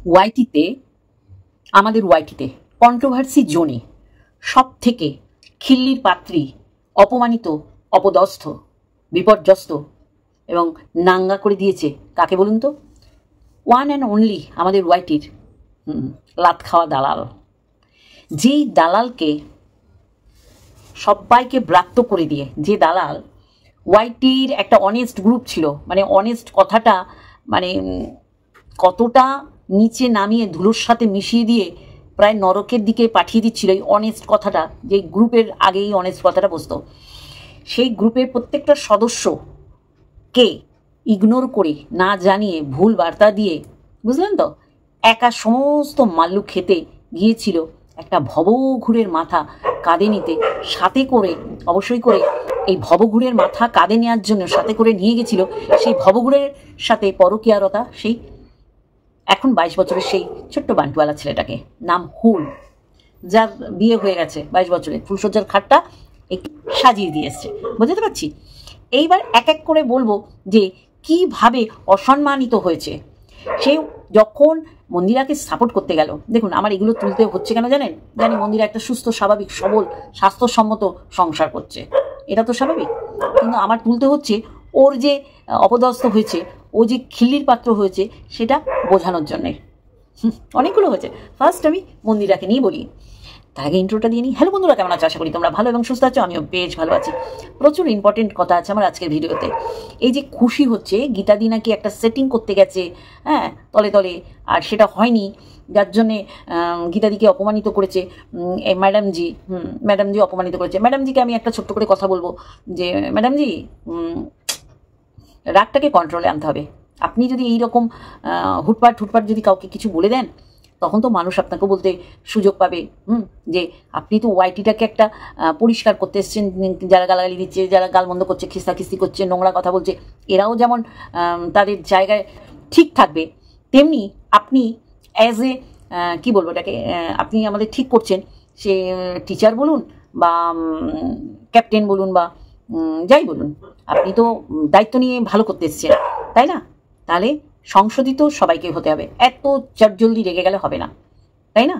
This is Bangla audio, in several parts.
ওয়াইটিতে আমাদের ওয়াইটিতে কন্ট্রোভার্সি জোনে সব থেকে খিল্লির পাত্রী, অপমানিত, অপদস্থ, বিপর্যস্ত এবং নাঙ্গা করে দিয়েছে কাকে বলুন তো? ওয়ান অ্যান্ড অনলি আমাদের ওয়াইটির লাত খাওয়া দালাল। যেই দালালকে সবাইকে ব্রাত্য করে দিয়ে, যে দালাল ওয়াইটির একটা অনেস্ট গ্রুপ ছিল, মানে অনেস্ট কথাটা মানে কতটা নিচে নামিয়ে ধুলোর সাথে মিশিয়ে দিয়ে প্রায় নরকের দিকে পাঠিয়ে দিচ্ছিল এই অনেস্ট কথাটা, যে গ্রুপের আগেই অনেস্ট কথাটা বসতো, সেই গ্রুপের প্রত্যেকটা সদস্যকে ইগনোর করে, না জানিয়ে, ভুল বার্তা দিয়ে, বুঝলেন তো, একা সমস্ত মাল্লু খেতে গিয়েছিল একটা ভবঘুরের মাথা কাঁধে নিতে। সাথে করে অবশ্যই করে এই ভবঘুরের মাথা কাঁধে নেওয়ার জন্য সাথে করে নিয়ে গেছিল সেই ভবঘুরের সাথে পরকীয়ারতা সেই এখন 22 বছরের সেই ছোট্ট বান্টুয়ালা ছেলেটাকে, নাম হুল, যার বিয়ে হয়ে গেছে 22 বছরে, ফুলসজ্জার খাটটা একটু সাজিয়ে দিয়ে এসছে। বুঝতে পারছি। এইবার এক এক করে বলবো যে কিভাবে অসম্মানিত হয়েছে সে যখন মন্দিরাকে সাপোর্ট করতে গেল। দেখুন, আমার এগুলো তুলতে হচ্ছে কেন জানেন? জানি মন্দিরা একটা সুস্থ, স্বাভাবিক, সবল, স্বাস্থ্যসম্মত সংসার করছে, এটা তো স্বাভাবিক। কিন্তু আমার তুলতে হচ্ছে ওর যে অপদস্থ হয়েছে, ও যে খিল্লির পাত্র হয়েছে, সেটা বোঝানোর জন্যে। অনেকগুলো হয়েছে। ফার্স্ট আমি মন্দিরাকে নিয়ে বলি, তার আগে ইন্ট্রোটা দিয়ে নিই। হ্যালো বন্ধুরা, কেমন আছো? আশা করি তোমরা ভালো এবং সুস্থ আছো। আমিও বেশ ভালো আছি। প্রচুর ইম্পর্টেন্ট কথা আছে আমার আজকের ভিডিওতে। এই যে খুশি হচ্ছে গীতাদি নাকি একটা সেটিং করতে গেছে, হ্যাঁ, তলে তলে, আর সেটা হয়নি, যার জন্যে গীতাদিকে অপমানিত করেছে ম্যাডামজি। ম্যাডামজি অপমানিত করেছে। ম্যাডামজিকে আমি একটা ছোট্ট করে কথা বলবো যে ম্যাডামজি, রাগটাকে কন্ট্রোলে আনতে হবে। আপনি যদি এইরকম হুটপাট যদি কাউকে কিছু বলে দেন, তখন তো মানুষ আপনাকে বলতে সুযোগ পাবে যে আপনি তো ওয়াইটিটাকে একটা পরিষ্কার করতে এসছেন। যারা গালাগালি দিচ্ছে, যারা গালমন্দ করছে, খিস্তাখিস্তি করছে, নোংরা কথা বলছে, এরাও যেমন তাদের জায়গায় ঠিক থাকবে, তেমনি আপনি অ্যাজ এ কী বলবো এটাকে, আপনি আমাদের ঠিক করছেন। সে টিচার বলুন বা ক্যাপ্টেন বলুন বা যাই বলুন, আপনি তো দায়িত্ব নিয়ে ভালো করতে এসছেন, তাই না? তাহলে সংশোধিত সবাইকে হতে হবে। এত চটজলদি রেগে গেলে হবে না, তাই না?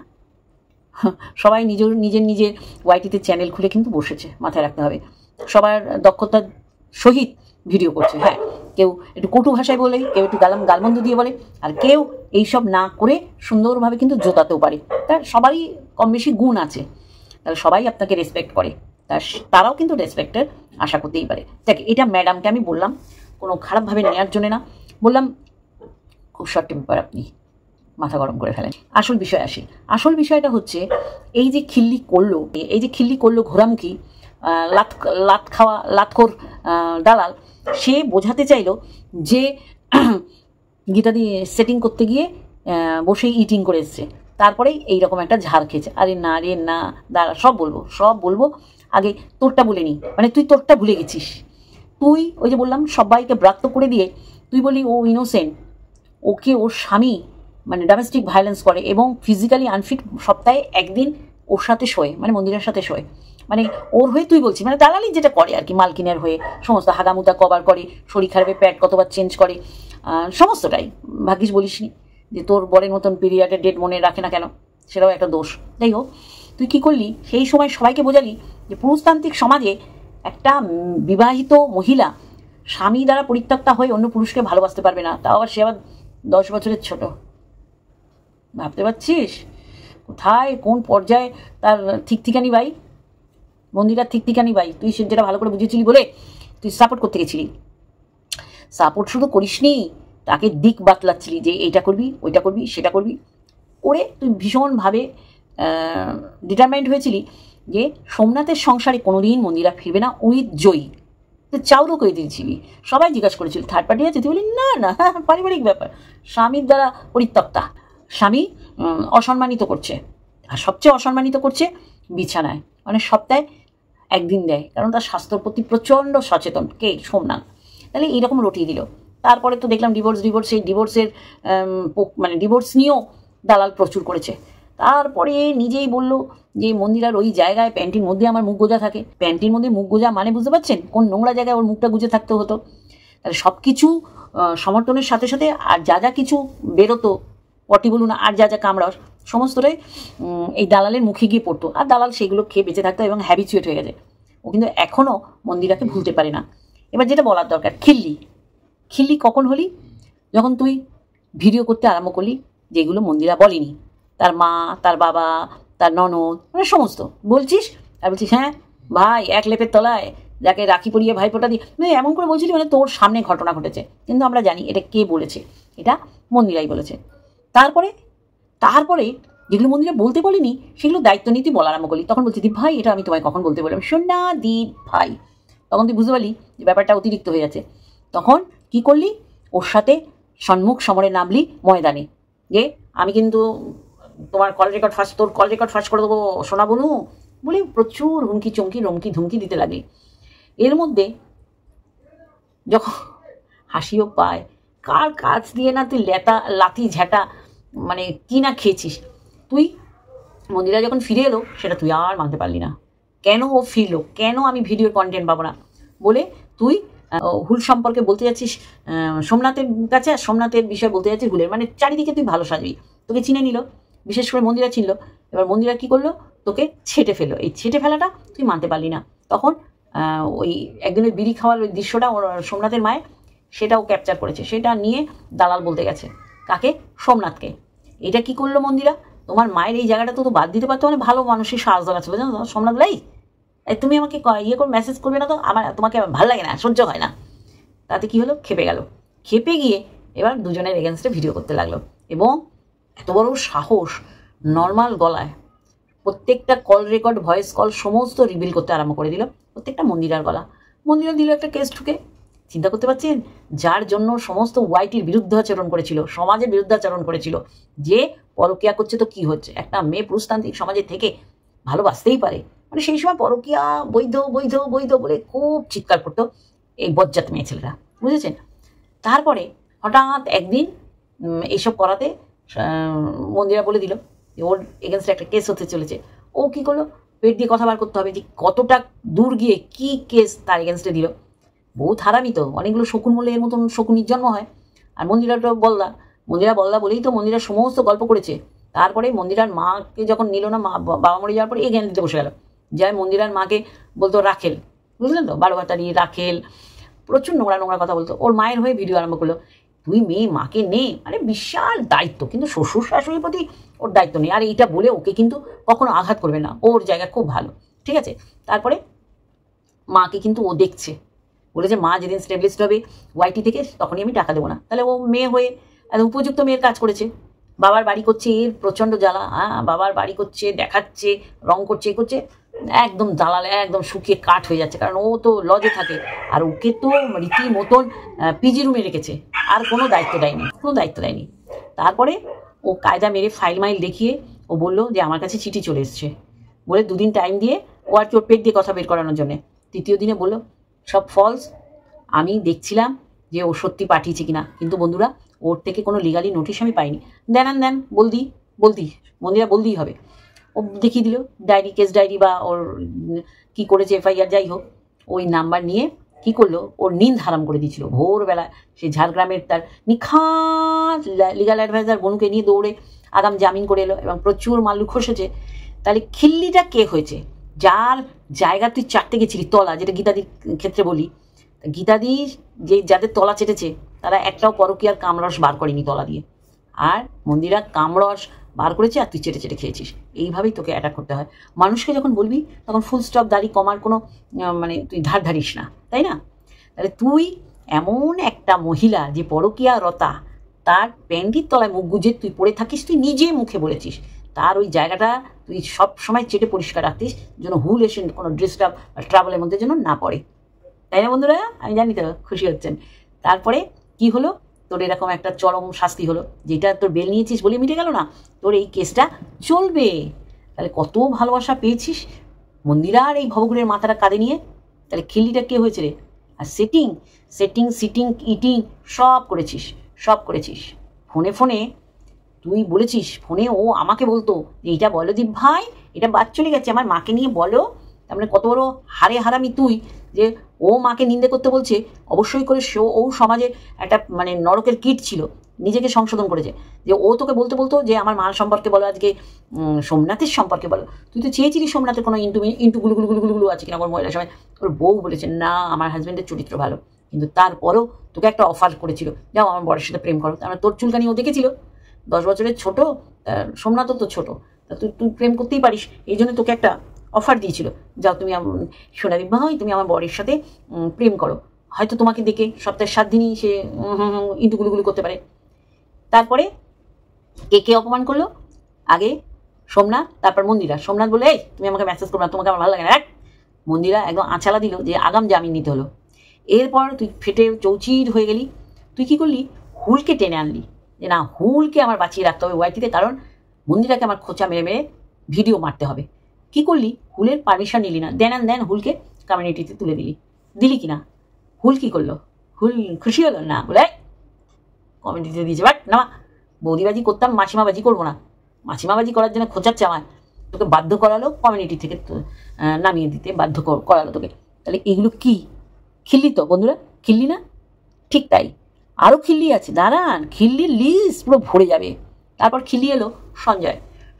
সবাই নিজের ওয়াইটিতে চ্যানেল খুলে কিন্তু বসেছে, মাথায় রাখতে হবে। সবার দক্ষতার সহিত ভিডিও করছে। হ্যাঁ, কেউ একটু কটু ভাষায় বলে, কেউ একটু গালমন্দ দিয়ে বলে, আর কেউ এইসব না করে সুন্দরভাবে কিন্তু জোতাতেও পারে। তার সবারই কম বেশি গুণ আছে, তাহলে সবাই আপনাকে রেসপেক্ট করে, তারাও কিন্তু রেসপেক্টের আশা করতেই পারে। দেখ, এটা ম্যাডামকে আমি বললাম কোনো খারাপভাবে নেওয়ার জন্য না, বললাম খুব শর্ট টেম্পার, আপনি মাথা গরম করে ফেলেন। আসল বিষয় আসি। আসল বিষয়টা হচ্ছে এই যে খিল্লি করলো ঘোরামুখী লাতখোর দালাল, সে বোঝাতে চাইলো যে গীতাদি সেটিং করতে গিয়ে বসেই ইটিং করে এসছে, তারপরেই এইরকম একটা ঝাড় খেয়েছে। আরে না, দাঁড়া, সব বলবো। আগে তোরটা বলে নি, মানে তুই তোরটা ভুলে গেছিস। তুই ওই যে বললাম সবাইকে ব্রাত্য করে দিয়ে তুই বলি ও ইনোসেন্ট, ওকে ওর স্বামী মানে ডোমেস্টিক ভায়োলেন্স করে এবং ফিজিক্যালি আনফিট, সপ্তাহে একদিন ওর সাথে শোয়, মানে মন্দিরের সাথে শোয়, মানে ওর হয়ে তুই বলছিস, মানে দালালি যেটা করে আর কি, মালকিনের হয়ে সমস্ত হাগামুদা কভার করে, শরীর খারাপে প্যাড কতবার চেঞ্জ করে, সমস্তটাই। ভাগ্যিস বলিসনি যে তোর বরের মতন পিরিয়ডের ডেট মনে রাখে না কেন, সেটাও একটা দোষ। যাই হোক, তুই কী করলি সেই সময় সবাইকে বোঝালি যে পুরুষতান্ত্রিক সমাজে একটা বিবাহিত মহিলা স্বামী দ্বারা পরিত্যক্তা হয়ে অন্য পুরুষকে ভালোবাসতে পারবে না, তাও আবার সে আবার 10 বছরের ছোট। ভাবতে পারছিস কোথায় কোন পর্যায়ে তার ঠিক ঠিকানি ভাই, মন্দিরার ঠিক ঠিকানি ভাই। তুই যেটা ভালো করে বুঝেছিলি বলে তুই সাপোর্ট করতে গেছিলি। সাপোর্ট শুধু করিসনি, তাকে দিক বাতলাচ্ছিলি যে এইটা করবি, ওইটা করবি, সেটা করবি করে তুই ভীষণভাবে ডিটারমাইন্ড হয়েছিলি যে সোমনাথের সংসারে কোনোদিন মন্দিরা ফিরবে না উইথ জয়ী। তুই চাউরও করে দিয়েছিলি। সবাই জিজ্ঞাসা করেছিল থার্ড পার্টি আছে, তুই বলি না, পারিবারিক ব্যাপার, স্বামীর দ্বারা পরিত্যক্তা, স্বামী অসম্মানিত করছে, আর সবচেয়ে অসম্মানিত করছে বিছানায়, মানে সপ্তাহে একদিন দেয়, কারণ তার স্বাস্থ্যর প্রতি প্রচণ্ড সচেতন কে, সোমনাথ। তাহলে এইরকম রটিয়ে দিল। তারপরে তো দেখলাম সেই ডিভোর্সের মানে ডিভোর্স নিয়েও দালাল প্রচুর করেছে। তারপরে নিজেই বলল যে মন্দিরার ওই জায়গায় প্যান্টির মধ্যে আমার মুখ গোজা থাকে। প্যান্টির মধ্যে মুখ গোজা মানে বুঝতে পারছেন কোন নোংরা জায়গায় ওর মুখটা গুজে থাকতে হতো। তাহলে সব কিছু সমর্থনের সাথে সাথে আর যা কিছু বেরোতো পটি বলুন আর যা যা কামড়স সমস্তটাই এই দালালের মুখে গিয়ে পড়তো, আর দালাল সেগুলো খেয়ে বেঁচে থাকতো এবং হ্যাবিচুয়েট হয়ে গেছে। ও কিন্তু এখনও মন্দিরাকে ভুলতে পারে না। এবার যেটা বলার দরকার, খিল্লি কখন হলি? যখন তুই ভিডিও করতে আরম্ভ করলি যেগুলো মন্দিরা বলেনি, তার মা, তার বাবা, তার ননদ, মানে সমস্ত বলছিস, আর বলছিস হ্যাঁ ভাই এক লেপের তলায় যাকে রাখি পরিয়ে ভাইফোঁটা দিই, মানে এমন করে বলছিলি মানে তোর সামনে ঘটনা ঘটেছে। কিন্তু আমরা জানি এটা কে বলেছে, এটা মন্দিরাই বলেছে। তারপরে যেগুলো মন্দিরা বলতে বলিনি সেগুলো দায়িত্ব নিতে বলা আরম্ভ করলি। তখন বলছি দি ভাই এটা আমি তোমায় কখন বলতে বললাম, শোন না দি ভাই। তখন তুই বুঝতে পারলি যে ব্যাপারটা অতিরিক্ত হয়ে যাচ্ছে। তখন কি করলি, ওর সাথে সম্মুখ সমরে নামলি ময়দানে, যে আমি কিন্তু তোমার তোর কল রেকর্ড ফাঁস করে দেবো শোনা বলু বলে প্রচুর হুমকি চমকি রমকি ধুমকি দিতে লাগলি। এর মধ্যে যখন হাসিও পায়, কার কাছ দিয়ে না তুই লাথি ঝ্যাটা মানে কি না খেয়েছিস তুই। মন্দিরা যখন ফিরে এলো সেটা তুই আর মানতে পারলি না। কেন ও ফিরলো, কেন আমি ভিডিওর কন্টেন্ট পাবো না বলে তুই হুল সম্পর্কে বলতে যাচ্ছিস সোমনাথের কাছে, আর সোমনাথের বিষয়ে বলতে যাচ্ছিস হুলের, মানে চারিদিকে তুই ভালো সাজবি। তোকে চিনে নিল, বিশেষ করে মন্দিরা চিনল। এবার মন্দিরা কী করলো, তোকে ছেটে ফেললো। এই ছেটে ফেলাটা তুই মানতে পারলি না। তখন ওই একদিনের বিড়ি খাওয়ার ওই দৃশ্যটা ওর সোমনাথের মায়ের, সেটাও ক্যাপচার করেছে, সেটা নিয়ে দালাল বলতে গেছে কাকে, সোমনাথকে। এটা কি করলো মন্দিরা, তোমার মায়ের এই জায়গাটা তো বাদ দিতে পারতো, মানে ভালো মানুষের সাহস দরকার ছিল জানো সোমনাথ ভাই, তুমি আমাকে ইয়ে করে মেসেজ করবে না তো, তোমাকে ভালো লাগে না, সহ্য হয় না। তাতে কি হলো, খেপে গিয়ে এবার দুজনের এগেনস্টে ভিডিও করতে লাগলো। এবং এত বড় সাহস, নর্মাল গলায় প্রত্যেকটা কল রেকর্ড, ভয়েস কল সমস্ত রিভিল করতে আরম্ভ করে দিল, প্রত্যেকটা মন্দিরার গলা। মন্দিরা দিল একটা কেস ঠুকে। চিন্তা করতে পারছেন, যার জন্য সমস্ত ওয়াইটির বিরুদ্ধাচরণ করেছিল, সমাজের বিরুদ্ধাচরণ করেছিল, যে পরকিয়া করছে তো কি হচ্ছে, একটা মেয়ে পুরুষতান্ত্রিক সমাজে থেকে ভালোবাসতেই পারে, মানে সেই সময় পরকিয়া বৈধ বৈধ বৈধ বলে খুব চিৎকার করতো এই বজ্জাত মেয়ে ছেলেরা, বুঝেছেন। তারপরে হঠাৎ একদিন এইসব করাতে মন্দিরা বলে দিল যে ওর এগেনস্টে একটা কেস হতে চলেছে। ও কি করলো, পেট দিয়ে কথা বার করতে হবে যে কতটা দূর গিয়ে কি কেস তার এগেনস্টে দিল। বহুত হারামি তো, অনেকগুলো শকুন বলে এর মতন শকুনির জন্ম হয়। আর মন্দিরা বললা বলেই তো মন্দিরা সমস্ত গল্প করেছে। তারপরে মন্দিরার মাকে যখন নিল না, বাবা মরে যাওয়ার পরে এই জ্ঞান দিতে বসে গেল, যাই মন্দিরার মাকে বলতো রাখেল, বুঝলেন তো, বারোভাতারি রাখেল, প্রচুর নোংরা কথা বলতো। ওর মায়ের হয়ে ভিডিও আরম্ভ করলো, তুই মেয়ে মাকে নে, মানে বিশাল দায়িত্ব, কিন্তু শ্বশুর শাশুড়ির প্রতি ওর দায়িত্ব নেই। আর এইটা বলে ওকে কিন্তু কখনো আঘাত করবে না, ওর জায়গা খুব ভালো, ঠিক আছে। তারপরে মাকে কিন্তু ও দেখছে, বলেছে মা যেদিন স্টেবলিশড হবে ওয়াইটি থেকে তখনই আমি টাকা দেবো না। তাহলে ও মেয়ে হয়ে উপযুক্ত মেয়ের কাজ করেছে। বাবার বাড়ি করছে, এর প্রচণ্ড জ্বালা, বাবার বাড়ি করছে, দেখাচ্ছে, রং করছে, করছে, একদম দালালে একদম শুকিয়ে কাঠ হয়ে যাচ্ছে, কারণ ও তো লজে থাকে, আর ওকে তো রীতিমতন পিজি রুমে রেখেছে, আর কোনো দায়িত্ব দেয়নি। তারপরে ও কায়দা মেরে ফাইল মাইল দেখিয়ে ও বললো যে আমার কাছে চিঠি চলে এসছে, বলে 2 দিন টাইম দিয়ে ও আর কি ওর পেট দিয়ে কথা বের করানোর জন্যে। 3য় দিনে বললো সব ফলস, আমি দেখছিলাম যে ও সত্যি পাঠিয়েছে কিনা, কিন্তু বন্ধুরা ওর থেকে কোনো লিগালি নোটিশ আমি পাইনি। দেন বলদি মন্দিরা বলতেই হবে। ও দেখিয়ে দিল ডায়েরি, কেস ডায়েরি বা ওর কি করেছে এফআইআর, যাই হোক, ওই নাম্বার নিয়ে কি করলো, ওর নিন্দ হারাম করে দিয়েছিল। ভোরবেলা সেই ঝাড়গ্রামের তার নিখাত লিগাল অ্যাডভাইজার বনুকে নিয়ে দৌড়ে আগাম জামিন করে এলো এবং প্রচুর মাল্লু খসেছে। তাহলে খিল্লিটা কে হয়েছে, যার জায়গা তুই চাটতে গেছিলি তলা, যেটা গীতাদির ক্ষেত্রে বলি, গীতাদি যে যাদের তলা চেটেছে তারা একটাও পরকীয়ার কামরস বার করেনি তলা দিয়ে, আর মন্দিরা কামরস বার করেছে আর তুই চেটে চেটে খেয়েছিস। এইভাবেই তোকে অ্যাটাক করতে হয়। মানুষকে যখন বলবি তখন ফুল স্টপ দাড়ি কমার কোনো মানে তুই ধারিস না, তাই না? তাহলে তুই এমন একটা মহিলা যে পরকীয়া রতা, তার প্যান্টির তলায় মুখ গুজে তুই পড়ে থাকিস, তুই নিজে মুখে বলেছিস, তার ওই জায়গাটা তুই সব সময় চেটে পরিষ্কার রাখতিস, যেন হুল এসে কোনো ডিস্টার্ব ট্রাভেলের মধ্যে যেন না পড়ে, তাই না বন্ধুরা? আমি জানি তো খুশি হচ্ছেন। তারপরে কি হলো, তোর এরকম একটা চরম শাস্তি হলো, যেটা তোর বেল নিয়েছিস বলে মিটে গেল না, তোর এই কেসটা চলবে। তাহলে কত ভালোবাসা পেয়েছিস মন্দিরা আর এই ভবগুরের মাথাটা কাঁধে নিয়ে। তাহলে খিল্লিটা কে হয়েছে রে? আর সিটিং ইটিং সব করেছিস। ফোনে তুই বলেছিস, ফোনে ও আমাকে বলতো যে এইটা বলো দীপ ভাই, এটা বাদ চলে গেছে, আমার মাকে নিয়ে বলো। তার মানে কত বড় হারামি তুই, যে ও মাকে নিন্দে করতে বলছে। অবশ্যই করে ও সমাজের একটা মানে নরকের কীট ছিল, নিজেকে সংশোধন করেছে, যে ও তোকে বলতে বলতো যে আমার মা সম্পর্কে বলো, আজকে সোমনাথের সম্পর্কে বলো। তুই তো চেয়েছিলি সোমনাথের কোনো ইন্টু গুলু আছে কিনা ওর মহিলার সময়। ওর বউ বলেছে না আমার হাজব্যান্ডের চরিত্র ভালো, কিন্তু তারপরেও তোকে একটা অফার করেছিল, যাও আমার বরের সাথে প্রেম করো। তার তোর চুলকানি ও দেখেছিল, 10 বছরের ছোট, সোমনাথও তো ছোট, তা তুই তুই প্রেম করতেই পারিস, এই জন্য তোকে একটা অফার দিয়েছিল, যাও তুমি সোনালি ভাই তুমি আমার বরের সাথে প্রেম করো, হয়তো তোমাকে দেখে সপ্তাহে 7 দিনই সে ইন্টু গুলুগুলু করতে পারে। তারপরে কে কে অপমান করলো? আগে সোমনাথ, তারপর মন্দিরা। সোমনাথ বলে এই তুমি আমাকে মেসেজ করো না, তোমাকে আমার ভালো লাগে না। মন্দিরা একদম আঁচালা দিল যে আগাম জামিন নিতে হলো। এরপর তুই ফেটে চৌচির হয়ে গেলি। তুই কি করলি? হুলকে টেনে আনলি যে না হুলকে আমার বাঁচিয়ে রাখতে হবে ওয়াইটিতে, কারণ মন্দিরাকে আমার খোঁচা মেরে মেরে ভিডিও মারতে হবে। কি করলি? হুলের পারমিশন নিলি না, দেন হুলকে কমিউনিটিতে তুলে দিলি কিনা? হুল কি করলো? হুল খুশি হলো না, বলে কমিউনিটিতে দিয়েছে, বাট না বৌদিবাজি করতাম, মাসিমাবাজি করবো না। মাসিমাবাজি করার জন্য খোঁচাচ্ছে আমায়, তোকে বাধ্য করালো কমিউনিটি থেকে নামিয়ে দিতে, বাধ্য করালো তোকে। তাহলে এগুলো কি খিল্লি? তো বন্ধুরা খিল্লি না? ঠিক তাই, আরও খিল্লি আছে, দাঁড়ান, খিল্লির লিস্ট পুরো ভরে যাবে। তারপর খিল্লি এলো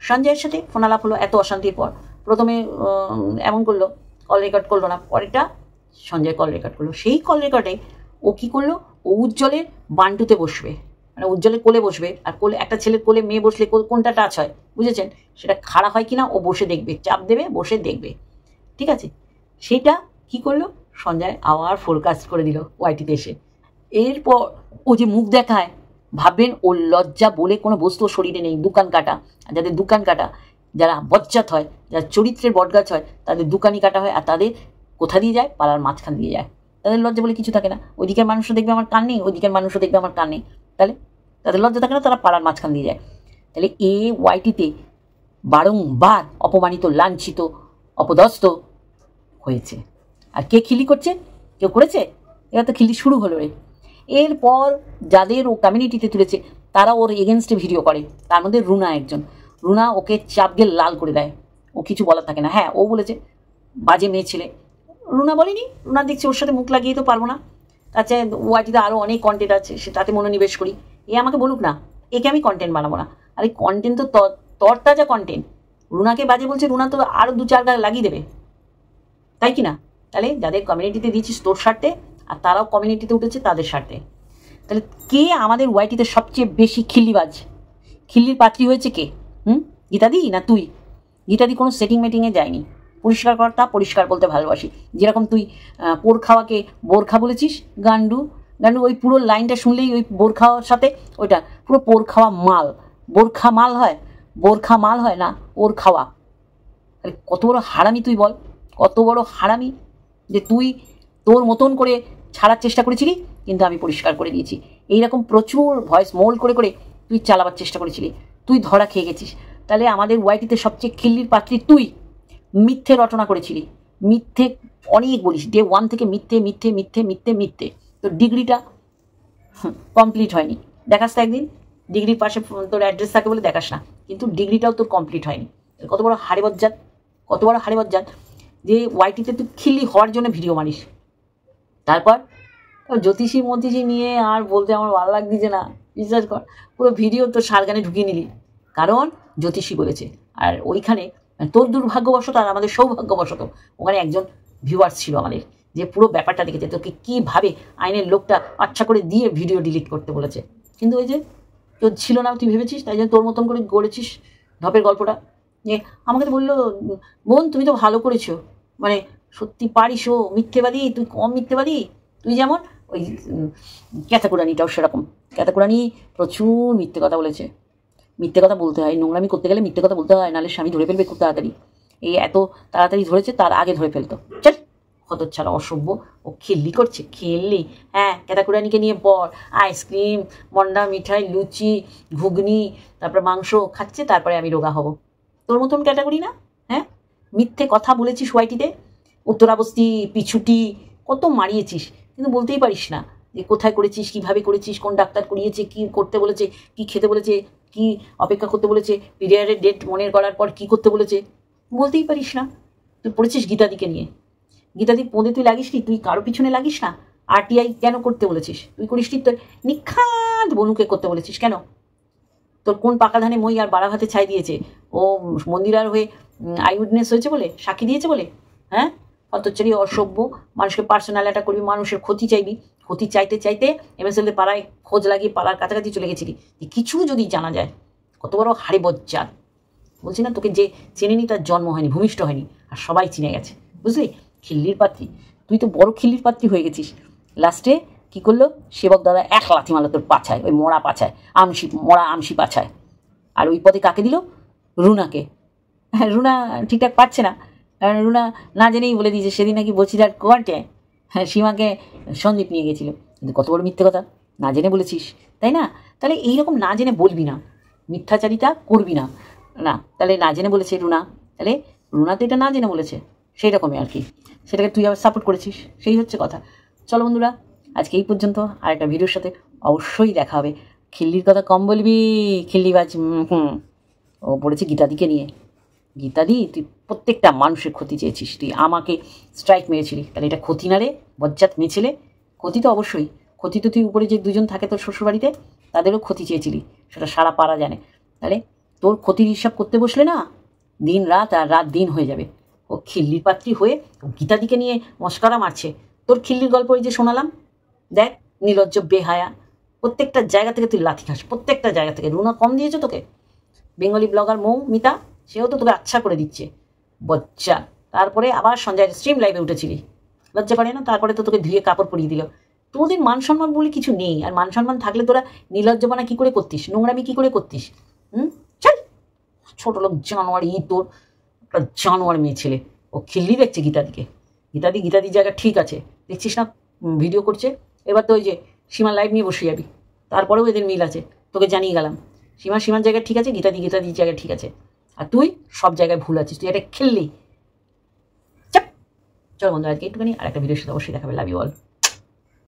সঞ্জয়ের সাথে ফোন আলাপ হলো এত অশান্তির পর। প্রথমে এমন করলো, কল রেকর্ড করলো না, পরেরটা সঞ্জয় কল রেকর্ড করলো। সেই কল রেকর্ডে ও কী করলো? ও উজ্জ্বলের বান্টুতে বসবে, মানে উজ্জ্বলের কোলে বসবে, আর কোলে একটা ছেলের কোলে মেয়ে বসলে কোনটা টাচ হয় বুঝেছেন, সেটা খাড়া হয় কিনা ও বসে দেখবে, চাপ দেবে, বসে দেখবে, ঠিক আছে। সেইটা কি করলো? সঞ্জয় আবার ফোরকাস্ট করে দিল ওয়াইটিতে এসে। এরপর ও যে মুখ দেখায়, ভাববেন ওর লজ্জা বলে কোনো বস্তু শরীরে নেই। দোকান কাটা, যাদের দোকান কাটা, যারা বজ্জাত হয়, যারা চরিত্রের বটগাছ হয়, তাদের দোকানি কাটা হয়, আর তাদের কোথা দিয়ে যায়? পাড়ার মাঝখান দিয়ে যায়। তাদের লজ্জা বলে কিছু থাকে না। ওইদিকের মানুষও দেখবে আমার কান নেই, ওইদিকের মানুষও দেখবে আমার কান নেই, তাহলে তাদের লজ্জা থাকে না, তারা পাড়ার মাঝখান দিয়ে যায়। তাহলে এ ওয়াইটিতে বারংবার অপমানিত, লাঞ্ছিত, অপদস্থ হয়েছে। আর কে খিলি করছে? কেউ করেছে? এবার তো খিলি শুরু হলো রে। এরপর যাদের ও কমিউনিটিতে তুলেছে তারা ওর এগেনস্টে ভিডিও করে, তার মধ্যে রুনা একজন। রুনা ওকে চাপ দিয়ে লাল করে দেয়, ও কিছু বলার থাকে না। হ্যাঁ ও বলেছে বাজে মেয়ে ছেলে, রুনা বলেনি। রুনা দেখছি ওর সাথে মুখ লাগিয়ে তো পারবো না, তাছাড়া ওয়াইটিতে আরও অনেক কন্টেন্ট আছে, সে তাতে মনোনিবেশ করি। এ আমাকে বলুক না, একে আমি কন্টেন্ট বানাবো না। আর এই কন্টেন্ট তো তরতাজা কন্টেন্ট। রুনাকে বাজে বলছে, রুনা তো আরও 2-4 গায়ে লাগিয়ে দেবে, তাই কি না? তাহলে যাদের কমিউনিটিতে দিয়েছিস তোর স্বার্থে, আর তারাও কমিউনিটিতে উঠেছে তাদের স্বার্থে। তাহলে কে আমাদের ওয়াইটিতে সবচেয়ে বেশি খিল্লিবাজ? খিল্লির পাত্রী হয়েছে কে? গীতাদি না তুই? গীতাদি কোনো সেটিং মেটিংয়ে যায়নি, পরিষ্কার কর্তা, পরিষ্কার বলতে ভালোবাসি। যেরকম তুই পোর খাওয়াকে বোরখা বলেছিস, গান্ডু ওই পুরো লাইনটা শুনলেই ওই বোর খাওয়ার সাথে ওইটা পুরো পোর খাওয়া মাল। বোরখা মাল হয়? বোরখা মাল হয় না, ওর খাওয়া। তাহলে কত বড় হারামি তুই বল, কত বড় হারামি যে তুই তোর মতন করে ছাড়ার চেষ্টা করেছিলি, কিন্তু আমি পরিষ্কার করে দিয়েছি। এইরকম প্রচুর ভয়েস মোল্ড করে করে তুই চালাবার চেষ্টা করেছিলি, তুই ধরা খেয়ে গেছিস। তাহলে আমাদের ওয়াইটিতে সবচেয়ে খিল্লির পাত্রী তুই। মিথ্যে রটনা করেছিলি, মিথ্যে অনেক বলিস, ডে 1 থেকে মিথ্যে মিথ্যে মিথ্যে মিথ্যে মিথ্যে। তোর ডিগ্রিটা কমপ্লিট হয়নি, দেখাস তো একদিন। ডিগ্রির পাশে তোর অ্যাড্রেস থাকে বলে দেখাস না, কিন্তু ডিগ্রিটাও তোর কমপ্লিট হয়নি। কত বড় হাড়ে বজ্জাত, কত বড় হাড়ে বজ্জাত যে ওয়াইটিতে তুই খিল্লি হওয়ার জন্য ভিডিও মারিস। তারপর জ্যোতিষী মতিষী নিয়ে আর বলতে আমার ভালো লাগছে না, বিশ্বাস কর। পুরো ভিডিও তোর সারগানে ঢুকিয়ে নিলি, কারণ জ্যোতিষী বলেছে। আর ওইখানে তোর দুর্ভাগ্যবশত আর আমাদের সৌভাগ্যবশত ওখানে একজন ভিউয়ার্স ছিল আমাদের, যে পুরো ব্যাপারটা দেখেছে, তোকে কীভাবে আইনের লোকটা আচ্ছা করে দিয়ে ভিডিও ডিলিট করতে বলেছে। কিন্তু ওই যে তোর ছিল না, তুই ভেবেছিস, তাই জন্য তোর মতন করে গড়েছিস ঢপের গল্পটা। যে আমাকে তো বললো, বোন তুমি তো ভালো করেছো, মানে সত্যি পারিস, ও মিথ্যেবাদী, তুই কম মিথ্যেবাদী। তুই যেমন ওই ক্যাতাকুরানিটাও সেরকম, ক্যাতাকুরানি প্রচুর মিথ্যে কথা বলেছে। মিথ্যে কথা বলতে হয়, নোংরামি করতে গেলে মিথ্যে কথা বলতে হয়, নাহলে স্বামী ধরে ফেলবে খুব তাড়াতাড়ি। এই এত তাড়াতাড়ি ধরেছে, তার আগে ধরে ফেলতো। চল হতচ্ছাড়া অসভ্য, ও খিল্লি করছে, খেললি। হ্যাঁ ক্যাতাকুরানিকে নিয়ে পড়, আইসক্রিম, মন্ডা, মিঠাই, লুচি, ঘুগনি, তারপর মাংস খাচ্ছে, তারপরে আমি রোগা হব। তোর মতন ক্যাটাগরি না? হ্যাঁ মিথ্যে কথা বলেছিস ওয়াইটিতে, উত্তরাবস্তি, পিছুটি, কত মারিয়েছিস, কিন্তু বলতেই পারিস না যে কোথায় করেছিস, কীভাবে করেছিস, কোন ডাক্তার করিয়েছে, কী করতে বলেছে, কী খেতে বলেছে, কী অপেক্ষা করতে বলেছে, পিরিয়ডের ডেট মনে করার পর কী করতে বলেছে, বলতেই পারিস না। তুই পড়েছিস গীতাদিকে নিয়ে, গীতাদি পোঁদে তুই লাগিস নি, তুই কারো পিছনে লাগিস না। RTI কেন করতে বলেছিস? তুই করিস তোর নিখাত বনুকে করতে বলেছিস কেন? তোর কোন পাকা ধানে মই আর বাড়া ভাতে ছাই দিয়েছে? ও মন্দিরার হয়ে আই উইটনেস হয়েছে বলে, সাক্ষী দিয়েছে বলে? হ্যাঁ, অতচারী অসভ্য, মানুষকে পার্সোনাল অ্যাটাক করবি, মানুষের ক্ষতি চাইবি, ক্ষতি চাইতে চাইতে MSL পাড়ায় খোঁজ লাগিয়ে পাড়ার কাছাকাছি চলে গেছিলি। কিছু যদি জানা যায়, কত বড় হাড়ি বজ্জাত। বলছি না, তোকে যে চেনেনি তার জন্ম হয়নি, ভূমিষ্ঠ হয়নি, আর সবাই চিনে গেছে, বুঝলি? খিল্লির পাত্রী, তুই তো বড় খিল্লির পাত্রী হয়ে গেছিস। লাস্টে কি করলো সেবক দাদা? এক লাথি মারলো তোর পাছায়, ওই মরা পাছায়, মরা আমসি পাছায়। আর ওই পদে কাকে দিল? রুনাকে। হ্যাঁ, রুনা ঠিকঠাক পাচ্ছে না, কারণ রুনা না জেনেই বলে দিয়েছে সেদিন নাকি বছিদার কোয়ার্টে হ্যাঁ সীমাকে সন্দীপ নিয়ে গেছিল। কিন্তু কত বড় মিথ্যে কথা, না জেনে বলেছিস, তাই না? তাহলে এইরকম না জেনে বলবি না, মিথ্যাচারিতা করবি না। না, তাহলে না জেনে বলেছে রুনা, তাহলে রুনা তো এটা না জেনে বলেছে, সেই রকমই আর কি। সেটাকে তুই আবার সাপোর্ট করেছিস, সেই হচ্ছে কথা। চলো বন্ধুরা, আজকে এই পর্যন্ত। আর একটা ভিডিওর সাথে অবশ্যই দেখা হবে। খিল্লির কথা কম বলবি, খিল্লিবাজ। ও পড়েছে গীতাদিকে নিয়ে। গীতাদি, তুই প্রত্যেকটা মানুষের ক্ষতি চেয়েছিস, তুই আমাকে স্ট্রাইক মেরেছিলি, তাহলে এটা ক্ষতি না রে বজ্জাত মেয়ে ছেলে? ক্ষতি তো অবশ্যই, ক্ষতি তো তুই উপরে যে দুজন থাকে তোর শ্বশুরবাড়িতে তাদেরও ক্ষতি চেয়েছিলি, সেটা সারা পাড়া জানে। তাহলে তোর ক্ষতির হিসাব করতে বসলে না, দিন রাত আর রাত দিন হয়ে যাবে। ও খিল্লির পাত্রী হয়ে গীতাদিকে নিয়ে মস্করা মারছে। তোর খিল্লির গল্প এই যে শোনালাম, দেখ, নির্লজ্জ বেহায়া, প্রত্যেকটা জায়গা থেকে তুই লাথি খাস, প্রত্যেকটা জায়গা থেকে। রুনা কম দিয়েছে তোকে? বেঙ্গলি ব্লগার মৌমিতা, সেও তো তোকে আচ্ছা করে দিচ্ছে, বচ্চা। তারপরে আবার সঞ্জয় স্ট্রিম লাইভে উঠেছিলি, লজ্জা করে না? তারপরে তো তোকে ধুয়ে কাপড় পরিয়ে দিল। তোদের মান সম্মান বলে কিছু নেই, আর মান সম্মান থাকলে তোরা নির্লজ্জপনা কী করে করতিস, নোংরামি কী করে করতিস? চল, ছোটো লোক জানোয়ার, তোর একটা জানোয়ার মেয়ে ছেলে। ও খিল্লি দেখছে গীতাদিকে। গীতাদির জায়গা ঠিক আছে, দেখছিস না ভিডিও করছে। এবার তো ওই যে সীমা লাইভ নিয়ে বসে যাবি, তারপরেও এদের মিল আছে, তোকে জানিয়ে গেলাম। সীমার জায়গায় ঠিক আছে, গীতাদির জায়গায় ঠিক আছে, আর তুই সব জায়গায় ভুল আছিস, তুই এটা খেললি। চল বন্ধু, আজকে একটুখানি, আর একটা ভিডিওর সাথে অবশ্যই দেখাবে। Love you all.